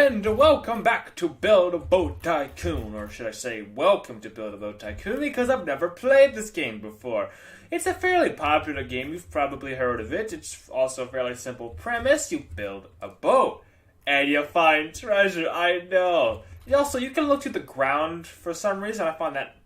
And welcome back to Build a Boat Tycoon, or should I say welcome to Build a Boat Tycoon, because I've never played this game before. It's a fairly popular game, you've probably heard of it. It's also a fairly simple premise. You build a boat, and you find treasure, I know. Also, you can look to the ground for some reason. I find that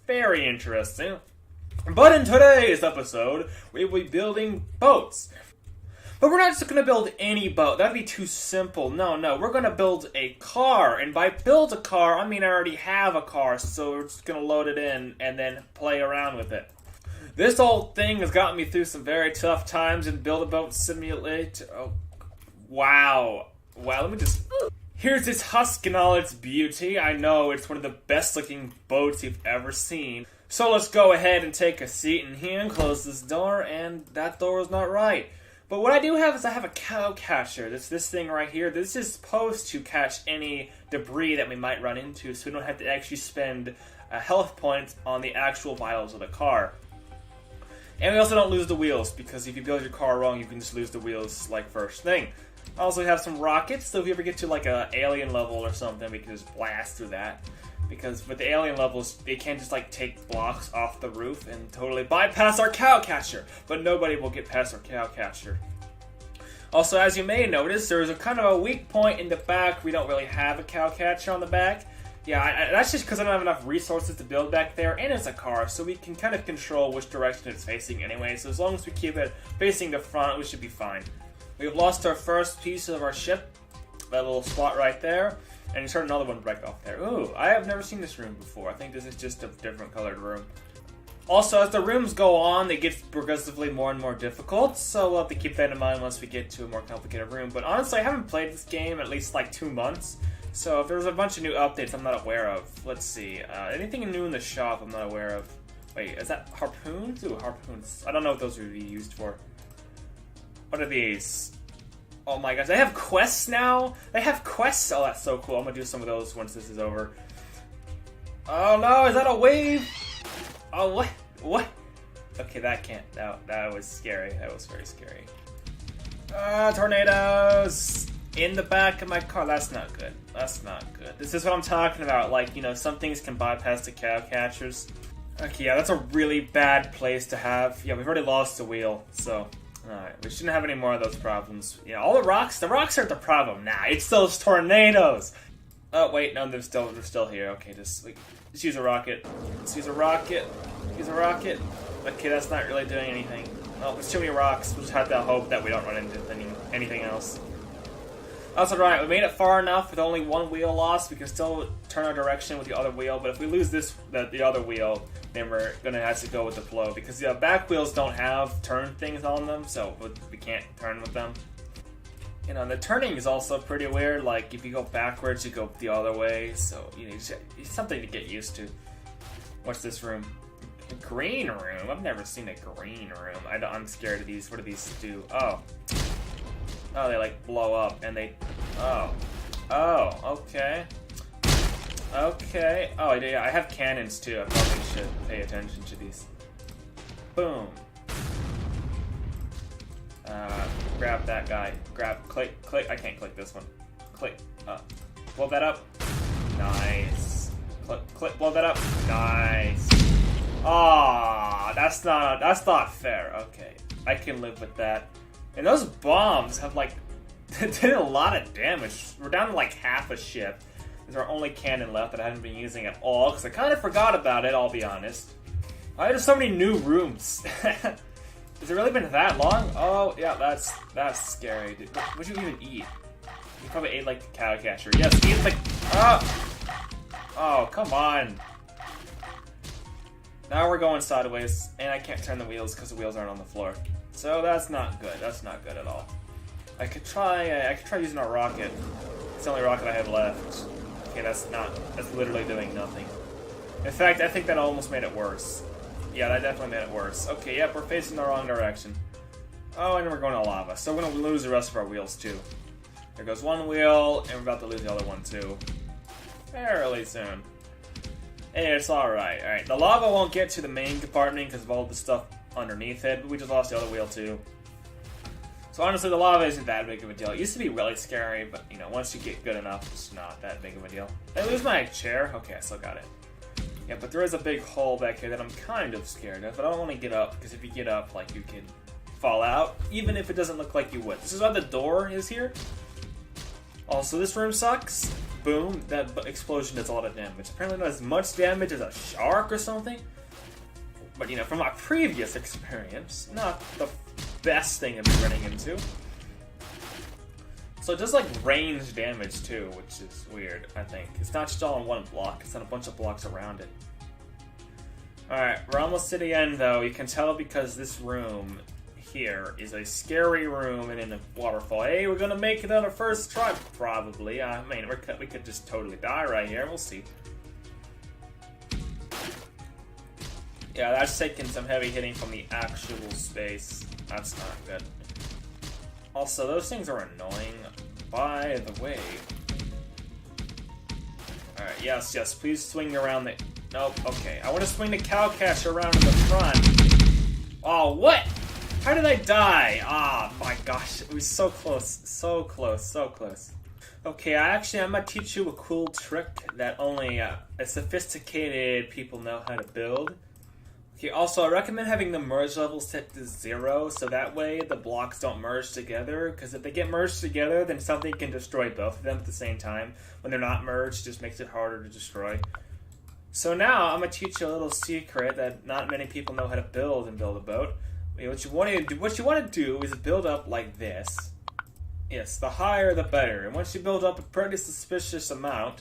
very interesting. But in today's episode, we will be building boats. But we're not just going to build any boat. That'd be too simple. No, we're going to build a car. And by build a car, I mean I already have a car, so we're just going to load it in and then play around with it. This whole thing has gotten me through some very tough times in Build a Boat Simulator. Oh, wow, let me just... Here's this husk in all its beauty. I know, it's one of the best looking boats you've ever seen. So let's go ahead and take a seat in here and close this door, and that door is not right. But what I do have is I have a cow catcher. This thing right here. This is supposed to catch any debris that we might run into, so we don't have to actually spend health points on the actual vitals of the car. And we also don't lose the wheels, because if you build your car wrong, you can just lose the wheels like first thing. I also have some rockets, so if you ever get to like an alien level or something, we can just blast through that. Because with the alien levels, they can't just like take blocks off the roof and totally bypass our cow catcher. But nobody will get past our cow catcher. Also, as you may notice, there's a kind of a weak point in the back. We don't really have a cow catcher on the back. Yeah, that's just because I don't have enough resources to build back there, and it's a car, so we can kind of control which direction it's facing anyway. So as long as we keep it facing the front, we should be fine. We've lost our first piece of our ship, that little spot right there. And you start another one right off there. Ooh, I have never seen this room before. I think this is just a different colored room. Also, as the rooms go on, they get progressively more and more difficult. So we'll have to keep that in mind once we get to a more complicated room. But honestly, I haven't played this game in at least like 2 months. So if there's a bunch of new updates I'm not aware of. Let's see. Anything new in the shop I'm not aware of. Wait, is that harpoons? Ooh, harpoons. I don't know what those would be used for. What are these? Oh my gosh, they have quests now? They have quests? Oh, that's so cool. I'm gonna do some of those once this is over. Oh no, is that a wave? Oh, what? Okay, that can't. That was scary. That was very scary. Tornadoes! In the back of my car. That's not good. That's not good. This is what I'm talking about. Like, you know, some things can bypass the cow catchers. Okay, yeah, that's a really bad place to have. Yeah, we've already lost the wheel, so... Alright, we shouldn't have any more of those problems. Yeah, all the rocks aren't the problem now. It's those tornadoes! Oh, wait, no, they're still here. Okay, just use a rocket. Let's use a rocket. Use a rocket. Okay, that's not really doing anything. Oh, there's too many rocks. We'll just have to hope that we don't run into anything else. That's alright, we made it far enough with only one wheel lost. We can still turn our direction with the other wheel, but if we lose the other wheel, then we're gonna have to go with the flow, because the back wheels don't have turn things on them, so we can't turn with them. You know, the turning is also pretty weird. Like, if you go backwards, you go the other way, so you know, it's something to get used to. What's this room? A green room? I've never seen a green room. I'm scared of these. What do these do? Oh, they like blow up, and they... Oh, okay. Okay. Oh, yeah, I have cannons too. I probably should pay attention to these. Boom. Grab that guy. Click. I can't click this one. Click. Blow that up. Nice. Click. Blow that up. Nice. Ah, that's not fair. Okay, I can live with that. And those bombs have like did a lot of damage. We're down to like half a ship. There's our only cannon left that I haven't been using at all, because I kind of forgot about it, I'll be honest. Why are there so many new rooms? Has it really been that long? Oh, yeah, that's scary. What'd you even eat? You probably ate, like, the cow catcher. Yes, eat, like... Oh, come on. Now we're going sideways, and I can't turn the wheels because the wheels aren't on the floor. So that's not good. That's not good at all. I could try using our rocket. It's the only rocket I have left. Okay, that's literally doing nothing. In fact, I think that almost made it worse. Yeah, that definitely made it worse. Okay, yep, we're facing the wrong direction. Oh, and we're going to lava. So we're going to lose the rest of our wheels, too. There goes one wheel, and we're about to lose the other one, too. Fairly soon. Hey, it's alright. Alright, the lava won't get to the main compartment because of all the stuff underneath it, but we just lost the other wheel, too. So honestly, the lava isn't that big of a deal. It used to be really scary, but you know, once you get good enough, it's not that big of a deal. Did I lose my chair? Okay, I still got it. Yeah, but there is a big hole back here that I'm kind of scared of, but I don't want to get up, because if you get up, like, you can fall out, even if it doesn't look like you would. This is why the door is here. Also, this room sucks. Boom, that explosion does a lot of damage. Apparently not as much damage as a shark or something. But, you know, from my previous experience, not the best thing to be running into. So it does, like, range damage, too, which is weird, I think. It's not just all on one block, it's on a bunch of blocks around it. Alright, we're almost to the end, though. You can tell because this room here is a scary room and in a waterfall. Hey, we're gonna make it on our first try, probably. I mean, we could just totally die right here. We'll see. Yeah, that's taking some heavy hitting from the actual space. That's not good. Also, those things are annoying. By the way. Alright, yes, please swing around the... Nope, okay. I want to swing the cow cache around in the front. Oh, what? How did I die? Ah, my gosh. It was so close. So close, so close. Okay, I'm gonna teach you a cool trick that only sophisticated people know how to build. Okay, also, I recommend having the merge level set to 0, so that way the blocks don't merge together, because if they get merged together, then something can destroy both of them at the same time. When they're not merged, it just makes it harder to destroy. So now, I'm going to teach you a little secret that not many people know how to build and build a boat. What you want to do is build up like this. Yes, the higher the better. And once you build up a pretty suspicious amount,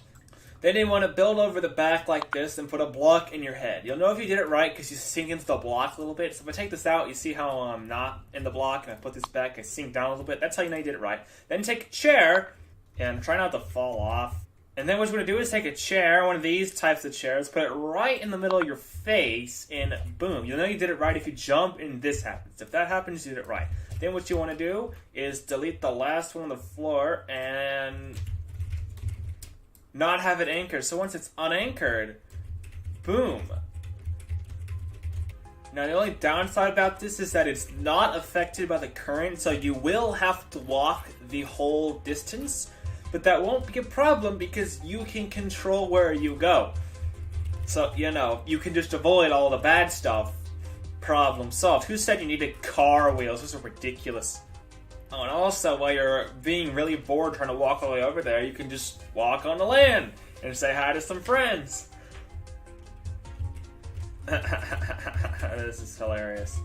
then you want to build over the back like this and put a block in your head. You'll know if you did it right because you sink into the block a little bit. So if I take this out, you see how I'm not in the block, and I put this back, I sink down a little bit. That's how you know you did it right. Then take a chair, and try not to fall off. And then what you're going to do is take a chair, one of these types of chairs, put it right in the middle of your face, and boom. You'll know you did it right if you jump and this happens. If that happens, you did it right. Then what you want to do is delete the last one on the floor and not have it anchored. So once it's unanchored, boom. Now the only downside about this is that it's not affected by the current, so you will have to walk the whole distance, but that won't be a problem because you can control where you go. So, you know, you can just avoid all the bad stuff. Problem solved. Who said you needed car wheels? Those are ridiculous. Oh, and also, while you're being really bored trying to walk all the way over there, you can just walk on the land and say hi to some friends. This is hilarious.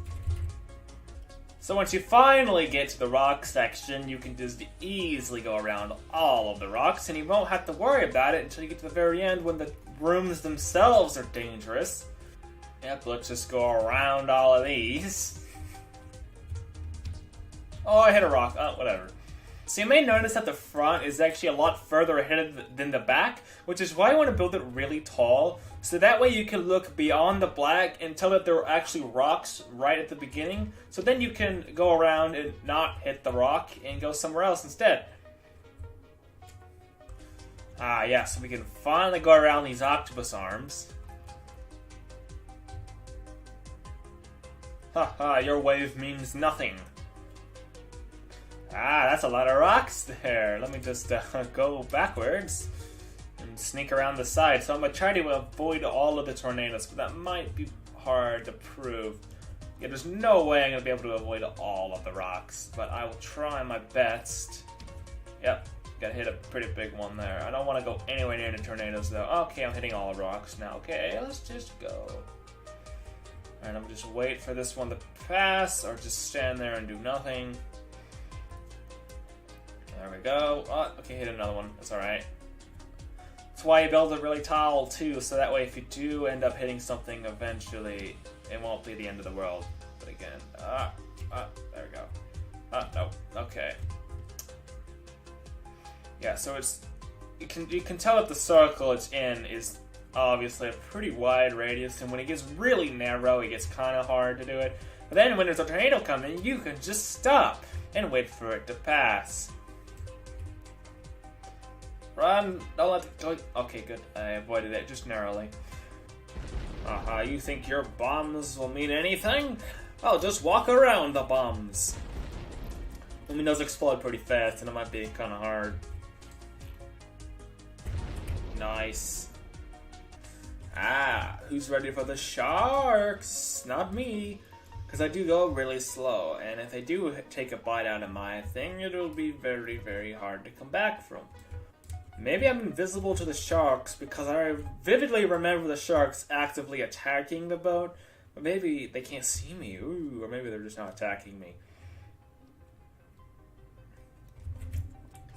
So once you finally get to the rock section, you can just easily go around all of the rocks, and you won't have to worry about it until you get to the very end when the rooms themselves are dangerous. Yep, let's just go around all of these. Oh, I hit a rock. Oh, whatever. So you may notice that the front is actually a lot further ahead than the back, which is why I want to build it really tall, so that way you can look beyond the black and tell that there are actually rocks right at the beginning, so then you can go around and not hit the rock and go somewhere else instead. Ah, yeah, so we can finally go around these octopus arms. Haha, your wave means nothing. Ah, that's a lot of rocks there. Let me just go backwards and sneak around the side. So I'm going to try to avoid all of the tornadoes, but that might be hard to prove. Yeah, there's no way I'm going to be able to avoid all of the rocks, but I will try my best. Yep, got hit a pretty big one there. I don't want to go anywhere near the tornadoes, though. Okay, I'm hitting all the rocks now. Okay, let's just go. Alright, I'm going to just wait for this one to pass, or just stand there and do nothing. There we go. Oh, okay, hit another one. That's alright. That's why you build it really tall, too, so that way if you do end up hitting something eventually, it won't be the end of the world. But again, there we go. No, okay. Yeah, so it's... You can tell that the circle it's in is obviously a pretty wide radius, and when it gets really narrow, it gets kind of hard to do it. But then when there's a tornado coming, you can just stop and wait for it to pass. Run! Don't let it go. Okay, good. I avoided it just narrowly. Aha, you think your bombs will mean anything? I'll just walk around the bombs. I mean, those explode pretty fast, and it might be kind of hard. Nice. Ah, who's ready for the sharks? Not me. Because I do go really slow, and if they do take a bite out of my thing, it'll be very, very hard to come back from. Maybe I'm invisible to the sharks because I vividly remember the sharks actively attacking the boat. But maybe they can't see me. Ooh, or maybe they're just not attacking me.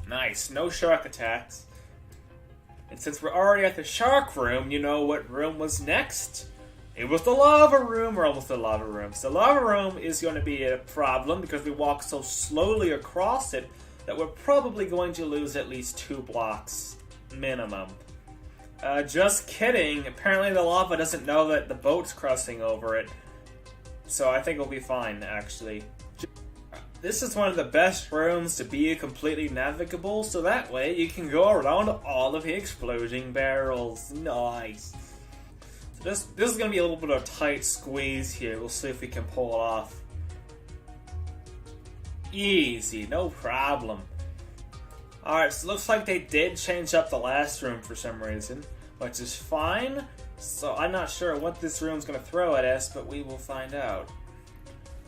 Nice, no shark attacks. And since we're already at the shark room, you know what room was next? It was the lava room. We're almost at the lava room. So the lava room is going to be a problem because we walk so slowly across it that we're probably going to lose at least 2 blocks minimum. Just kidding. Apparently the lava doesn't know that the boat's crossing over it. So I think we'll be fine, actually. This is one of the best rooms to be completely navigable, so that way you can go around all of the exploding barrels. Nice. So this is going to be a little bit of a tight squeeze here. We'll see if we can pull it off. Easy, no problem. Alright, so it looks like they did change up the last room for some reason, which is fine. So I'm not sure what this room's going to throw at us, but we will find out.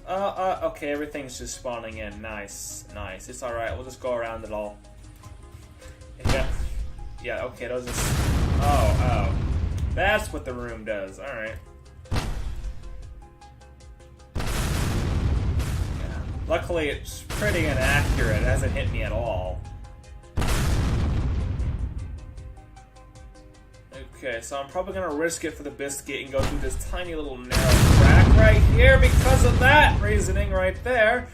Okay, everything's just spawning in. Nice, nice. It's alright, we'll just go around it all. Yeah, okay, those just... Oh. That's what the room does, alright. Yeah. Luckily, it's pretty inaccurate. It hasn't hit me at all. Okay, so I'm probably gonna risk it for the biscuit and go through this tiny little narrow crack right here because of that reasoning right there.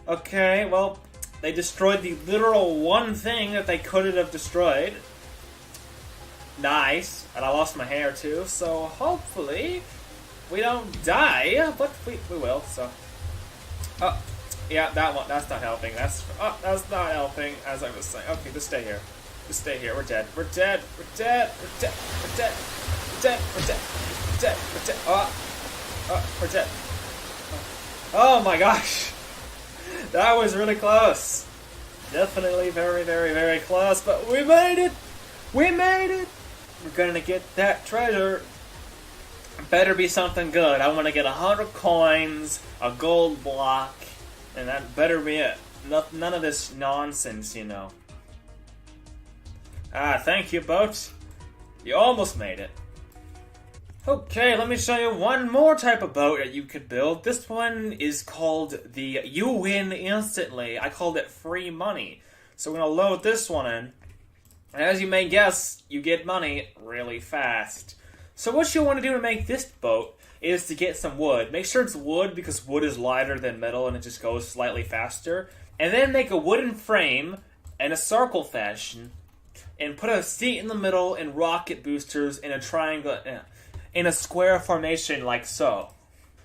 Okay, well, they destroyed the literal one thing that they couldn't have destroyed. Nice. And I lost my hair too, so hopefully we don't die, but we will, so. Oh, yeah, that one, that's not helping. That's not helping, as I was saying. Okay, just stay here. Just stay here. We're dead. We're dead. We're dead. We're dead. We're dead. We're dead. We're dead. We're dead. We're dead. We're dead. Oh my gosh. That was really close. Definitely very, very, very close, but we made it. We made it. We're gonna get that treasure. Better be something good. I want to get 100 coins, a gold block, and that better be it. None of this nonsense, you know. Ah, thank you, boat. You almost made it. Okay, let me show you one more type of boat that you could build. This one is called the You Win Instantly. I called it Free Money. So we're going to load this one in. And as you may guess, you get money really fast. So what you want to do to make this boat is to get some wood. Make sure it's wood because wood is lighter than metal and it just goes slightly faster. And then make a wooden frame in a circle fashion. And put a seat in the middle and rocket boosters in a triangle, in a square formation like so.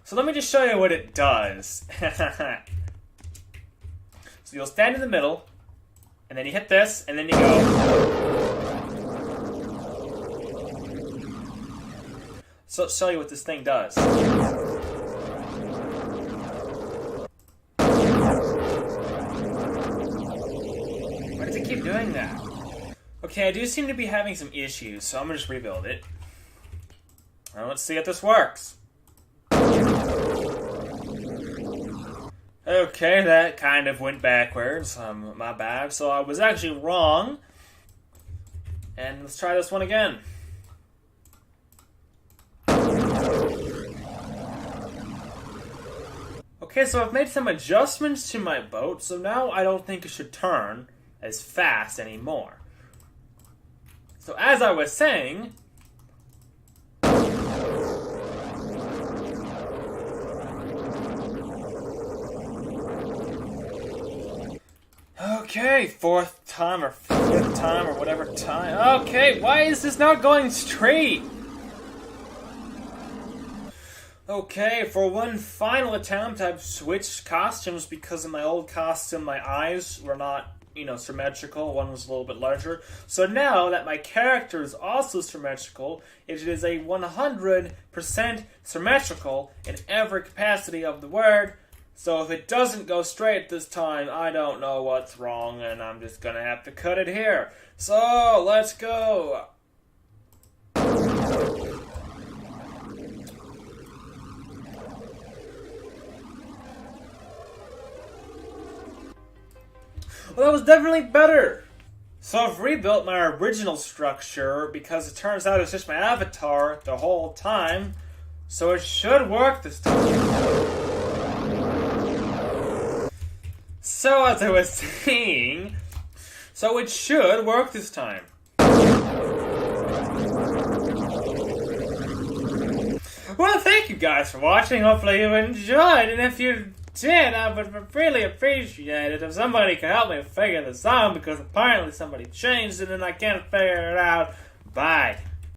So let me just show you what it does. So you'll stand in the middle, and then you hit this, and then you go. So I'll show you what this thing does. Why does it keep doing that? Okay, I do seem to be having some issues, so I'm gonna just rebuild it. Now let's see if this works. Okay, that kind of went backwards. My bad. So I was actually wrong. And let's try this one again. Okay, so I've made some adjustments to my boat, so now I don't think it should turn as fast anymore. So as I was saying, okay, 4th time or 5th time or whatever time. Okay, why is this not going straight? Okay, for one final attempt, I've switched costumes because in my old costume, my eyes were not, symmetrical. One was a little bit larger. So now that my character is also symmetrical, it is a 100% symmetrical in every capacity of the word. So if it doesn't go straight this time, I don't know what's wrong, and I'm just gonna have to cut it here. So, let's go! Well, that was definitely better! So I've rebuilt my original structure because it turns out it's just my avatar the whole time. So it should work this time. So as I was saying, so it should work this time. Well, thank you guys for watching. Hopefully you enjoyed, and if you did, I would really appreciate it if somebody could help me figure this out, because apparently somebody changed it and I can't figure it out. Bye.